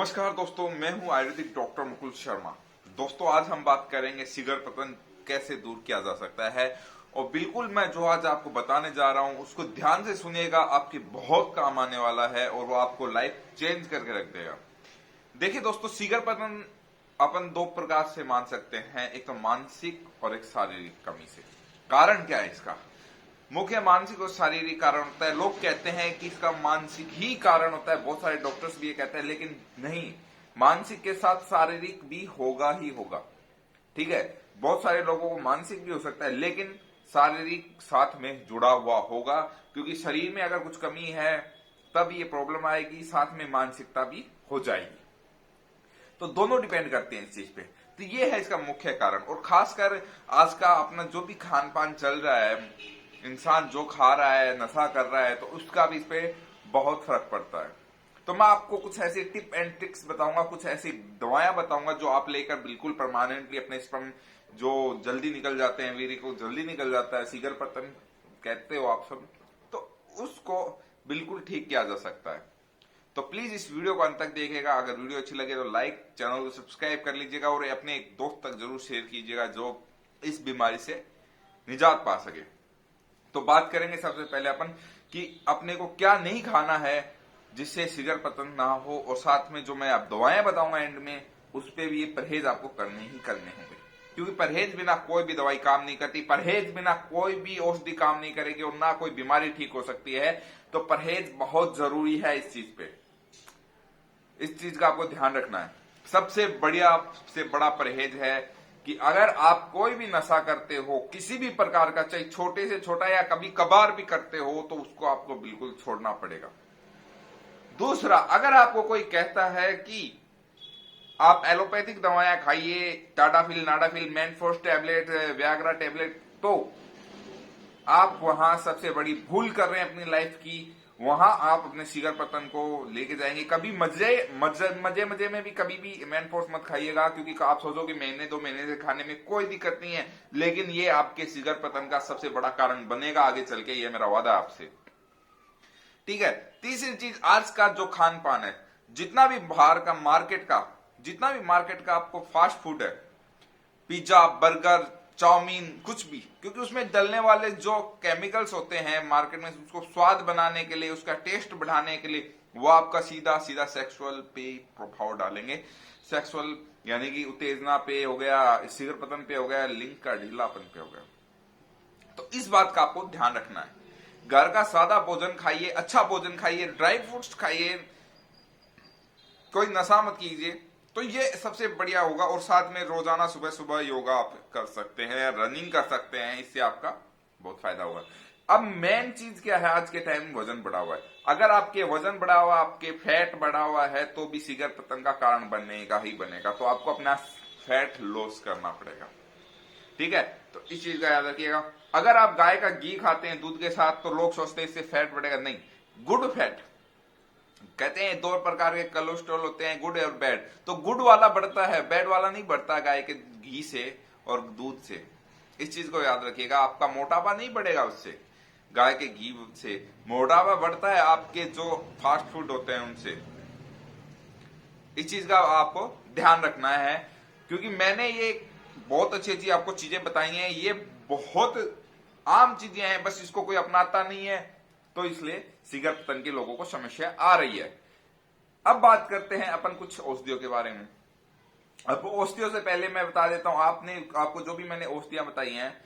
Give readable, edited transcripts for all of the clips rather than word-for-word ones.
नमस्कार दोस्तों, मैं हूं आयुर्वेदिक डॉक्टर मुकुल शर्मा। दोस्तों, आज हम बात करेंगे सिगर पतन कैसे दूर किया जा सकता है। और बिल्कुल मैं जो आज आपको बताने जा रहा हूं उसको ध्यान से सुनिएगा, आपके बहुत काम आने वाला है और वो आपको लाइफ चेंज करके रख देगा। देखिए दोस्तों, सिगर पतन अपन दो प्रकार से मान सकते हैं, एक तो मानसिक और एक शारीरिक कमी से। कारण क्या है इसका? मुख्य मानसिक और शारीरिक कारण होता है। लोग कहते हैं कि इसका मानसिक ही कारण होता है, बहुत सारे डॉक्टर्स भी ये कहते हैं, लेकिन नहीं, मानसिक के साथ शारीरिक भी होगा ही होगा। ठीक है, बहुत सारे लोगों को मानसिक भी हो सकता है, लेकिन शारीरिक साथ में जुड़ा हुआ होगा, क्योंकि शरीर में अगर कुछ कमी है तब ये प्रॉब्लम आएगी, साथ में मानसिकता भी हो जाएगी। तो दोनों डिपेंड करते हैं इस चीज पे। तो ये है इसका मुख्य कारण। और खासकर आज का अपना जो भी खान पान चल रहा है, इंसान जो खा रहा है, नशा कर रहा है, तो उसका भी इस पे बहुत फर्क पड़ता है। तो मैं आपको कुछ ऐसी टिप एंड ट्रिक्स बताऊंगा, कुछ ऐसी दवाएं बताऊंगा जो आप लेकर बिल्कुल परमानेंटली अपने स्पर्म जो जल्दी निकल जाते हैं, वीर्य को जल्दी निकल जाता है, सिगर पतन कहते हो आप सब, तो उसको बिल्कुल ठीक किया जा सकता है। तो प्लीज इस वीडियो को अंत तक देखिएगा। अगर वीडियो अच्छी लगे तो लाइक, चैनल को सब्सक्राइब कर लीजिएगा और अपने एक दोस्त तक जरूर शेयर कीजिएगा जो इस बीमारी से निजात पा सके। तो बात करेंगे सबसे पहले अपन कि अपने को क्या नहीं खाना है जिससे सिगर पतन ना हो, और साथ में जो मैं आप दवाएं बताऊंगा एंड में, उस पे भी ये परहेज आपको करने ही करने होंगे, क्योंकि परहेज बिना कोई भी दवाई काम नहीं करती, परहेज बिना कोई भी औषधि काम नहीं करेगी और ना कोई बीमारी ठीक हो सकती है। तो परहेज बहुत जरूरी है इस चीज पे, इस चीज का आपको ध्यान रखना है। सबसे बढ़िया से बड़ा परहेज है कि अगर आप कोई भी नशा करते हो किसी भी प्रकार का, चाहे छोटे से छोटा या कभी कभार भी करते हो, तो उसको आपको बिल्कुल छोड़ना पड़ेगा। दूसरा, अगर आपको कोई कहता है कि आप एलोपैथिक दवाएं खाइए, टाडाफिल, नाडाफिल, मैनफोर्स टैबलेट, व्याग्रा टैबलेट, तो आप वहां सबसे बड़ी भूल कर रहे हैं अपनी लाइफ की। वहां आप अपने सिगर पतन को लेके जाएंगे। कभी मजे में भी कभी भी मैनफोर्स मत खाइएगा, क्योंकि आप सोचो कि महीने 2 महीने से खाने में कोई दिक्कत नहीं है, लेकिन ये आपके सिगर पतन का सबसे बड़ा कारण बनेगा आगे चल के, ये मेरा वादा आपसे। ठीक है। तीसरी चीज, आज का जो खान पान है, जितना भी बाहर का मार्केट का आपको फास्ट फूड है, पिज्जा, बर्गर, चाउमीन, कुछ भी, क्योंकि उसमें डलने वाले जो केमिकल्स होते हैं मार्केट में, उसको स्वाद बनाने के लिए, उसका टेस्ट बढ़ाने के लिए, वो आपका सीधा सीधा सेक्सुअल पे प्रभाव डालेंगे। सेक्सुअल यानी कि उत्तेजना पे हो गया, सिगर पतन पे हो गया, लिंग का ढीलापन पे हो गया। तो इस बात का आपको ध्यान रखना है। घर का सादा भोजन खाइए, अच्छा भोजन खाइए, ड्राई फ्रूट्स खाइए, कोई नशा मत कीजिए, तो ये सबसे बढ़िया होगा। और साथ में रोजाना सुबह सुबह योगा आप कर सकते हैं, रनिंग कर सकते हैं, इससे आपका बहुत फायदा होगा। अब मेन चीज क्या है, आज के टाइम में वजन बढ़ा हुआ है। अगर आपके वजन बढ़ा हुआ, आपके फैट बढ़ा हुआ है, तो भी सिगर पतन का कारण बनेगा ही बनेगा। तो आपको अपना फैट लॉस करना पड़ेगा। ठीक है, तो इस चीज का याद रखिएगा। अगर आप गाय का घी खाते हैं दूध के साथ, तो लोग सोचते हैं इससे फैट बढ़ेगा, नहीं। गुड फैट, कहते हैं 2 प्रकार के कोलेस्ट्रॉल होते हैं, गुड और बैड। तो गुड वाला बढ़ता है, बैड वाला नहीं बढ़ता गाय के घी से और दूध से। इस चीज को याद रखिएगा। आपका मोटापा नहीं बढ़ेगा उससे, गाय के घी से। मोटापा बढ़ता है आपके जो फास्ट फूड होते हैं उनसे। इस चीज का आपको ध्यान रखना है, क्योंकि मैंने ये बहुत अच्छी अच्छी आपको चीजें बताई हैं। ये बहुत आम चीजें हैं, बस इसको कोई अपनाता नहीं है, तो इसलिए सिगर पतन के लोगों को समस्या आ रही है। अब बात करते हैं अपन कुछ औषधियों के बारे में। अब औषधियों से पहले मैं बता देता हूं, आपको जो भी मैंने औषधियां बताई हैं,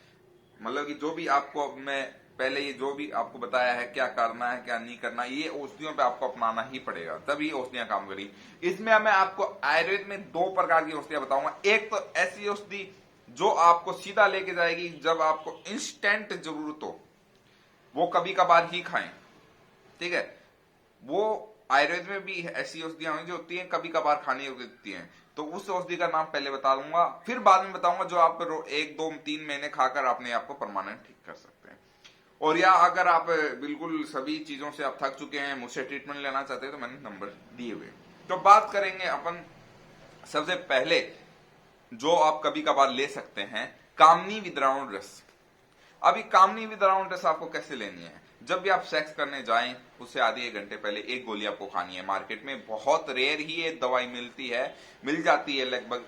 मतलब कि जो भी आपको मैं पहले ये जो भी आपको बताया है क्या करना है क्या नहीं करना, ये औषधियों पे आपको अपनाना ही पड़ेगा, तभी औषधियां काम करेगी। इसमें मैं आपको आयुर्वेद में 2 प्रकार की औषधियां बताऊंगा। एक तो ऐसी औषधि जो आपको सीधा लेके जाएगी जब आपको इंस्टेंट जरूरत हो, वो कभी कभार ही खाएं। ठीक है, वो आयुर्वेद में भी ऐसी औषधियां जो होती हैं कभी कभार खानी होती हैं, तो उस औषधि का नाम पहले बता दूंगा, फिर बाद में बताऊंगा जो आप 1, 2, 3 महीने खाकर अपने आप को परमानेंट ठीक कर सकते हैं। और या अगर आप बिल्कुल सभी चीजों से आप थक चुके हैं, मुझसे ट्रीटमेंट लेना चाहते हैं, तो मैंने नंबर दिए हुए। तो बात करेंगे अपन सबसे पहले जो आप कभी कभार ले सकते हैं, कामनी विद्रावण रस। अभी कामनी विद्रावण रस आपको कैसे लेनी है? जब भी आप सेक्स करने जाएं उससे आधे एक घंटे पहले एक गोली आपको खानी है। मार्केट में बहुत रेयर ही ये दवाई मिलती है, मिल जाती है लगभग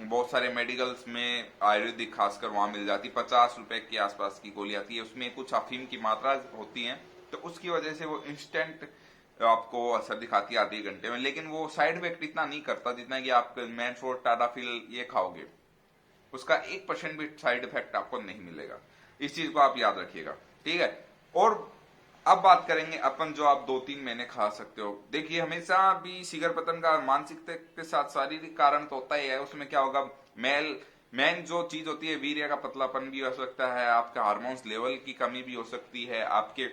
बहुत सारे मेडिकल्स में, आयुर्वेदिक खासकर वहां मिल जाती है। 50 रुपए के आसपास की गोली आती है, उसमें कुछ अफीम की मात्रा होती है, तो उसकी वजह से वो इंस्टेंट आपको असर दिखाती है आधे घंटे में, लेकिन वो साइड इफेक्ट इतना नहीं करता जितना कि आप मैनफोर्ड टाडाफिल ये खाओगे, उसका 1% भी साइड इफेक्ट आपको नहीं मिलेगा। इस चीज को आप याद रखिएगा, ठीक है। और अब बात करेंगे अपन जो आप 2-3 महीने खा सकते हो। देखिए हमेशा भी शिगर पतन का मानसिकता के साथ शारीरिक कारण तो होता ही है। उसमें क्या होगा, मेन जो चीज होती है वीर्य का पतलापन भी हो सकता है, आपका हार्मोन्स लेवल की कमी भी हो सकती है, आपके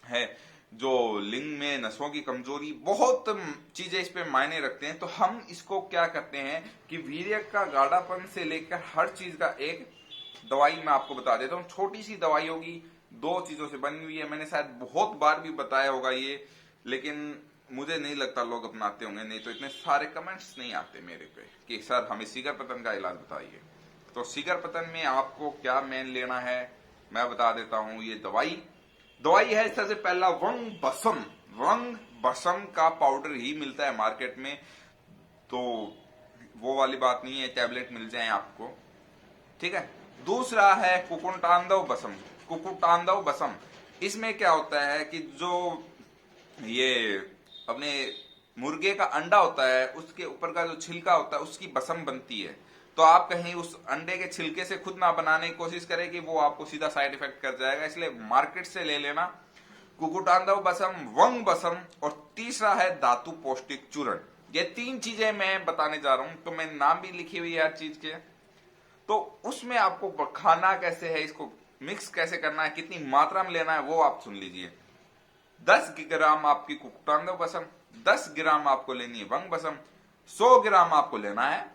है जो लिंग में नसों की कमजोरी, बहुत चीजें इस पे मायने रखते हैं। तो हम इसको क्या करते हैं कि वीर्य का गाढ़ापन से लेकर हर चीज का एक दवाई मैं आपको बता देता हूँ। छोटी सी दवाई होगी, 2 चीजों से बनी हुई है। मैंने शायद बहुत बार भी बताया होगा ये, लेकिन मुझे नहीं लगता लोग अपनाते होंगे, नहीं तो इतने सारे कमेंट्स नहीं आते मेरे पे कि सर हमें शिगर पतन का इलाज बताइए। तो शिगर पतन में आपको क्या मेन लेना है मैं बता देता हूं। ये दवाई है सबसे पहला वंग बसम। वंग बसम का पाउडर ही मिलता है मार्केट में, तो वो वाली बात नहीं है टैबलेट मिल जाए आपको, ठीक है। दूसरा है कुकुटांडव बसम। कुकुटांडव बसम, इसमें क्या होता है कि जो ये अपने मुर्गे का अंडा होता है उसके ऊपर का जो छिलका होता है उसकी बसम बनती है। तो आप कहीं उस अंडे के छिलके से खुद ना बनाने की कोशिश करें कि वो आपको सीधा साइड इफेक्ट कर जाएगा, इसलिए मार्केट से ले लेना कुकुटांडव बसम, वंग बसम। और तीसरा है धातु पौष्टिक चूर्ण। ये 3 चीजें मैं बताने जा रहा हूं, तो मैं नाम भी लिखी हुई है हर चीज के। तो उसमें आपको खाना कैसे है, इसको मिक्स कैसे करना है, कितनी मात्रा में लेना है वो आप सुन लीजिए। 10 ग्राम आपकी कुकुटांडव बसम, 10 ग्राम आपको लेनी है वंग बसम, 100 ग्राम आपको लेना है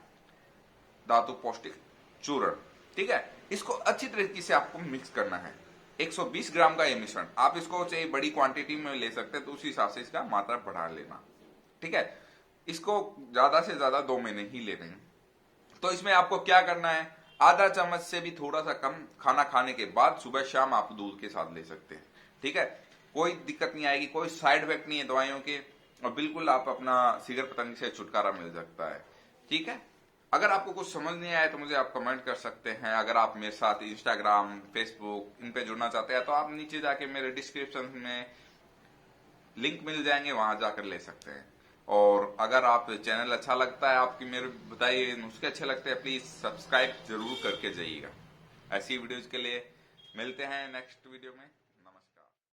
धातु पौष्टिक चूर्ण, ठीक है। इसको अच्छी तरीके से आपको मिक्स करना है। 120 ग्राम का ये मिश्रण, आप इसको चाहिए बड़ी क्वांटिटी में ले सकते हैं तो उस हिसाब से इसका मात्रा बढ़ा लेना, ठीक है। इसको ज्यादा से ज्यादा 2 महीने ही लेने हैं। तो इसमें आपको क्या करना है, आधा चम्मच से भी थोड़ा सा कम खाना खाने के बाद सुबह शाम आप दूध के साथ ले सकते हैं, ठीक है। कोई दिक्कत नहीं आएगी, कोई साइड इफेक्ट नहीं है दवाइयों के, और बिल्कुल आप अपना शिगर पतंग से छुटकारा मिल सकता है, ठीक है। अगर आपको कुछ समझ नहीं आया तो मुझे आप कमेंट कर सकते हैं। अगर आप मेरे साथ इंस्टाग्राम, फेसबुक इन पे जुड़ना चाहते हैं तो आप नीचे जाके मेरे डिस्क्रिप्शन में लिंक मिल जाएंगे, वहां जाकर ले सकते हैं। और अगर आप चैनल अच्छा लगता है, आपकी मेरे बताइए नुस्खे अच्छे लगते हैं, प्लीज सब्सक्राइब जरूर करके जाइएगा। ऐसी वीडियोज के लिए मिलते हैं नेक्स्ट वीडियो में।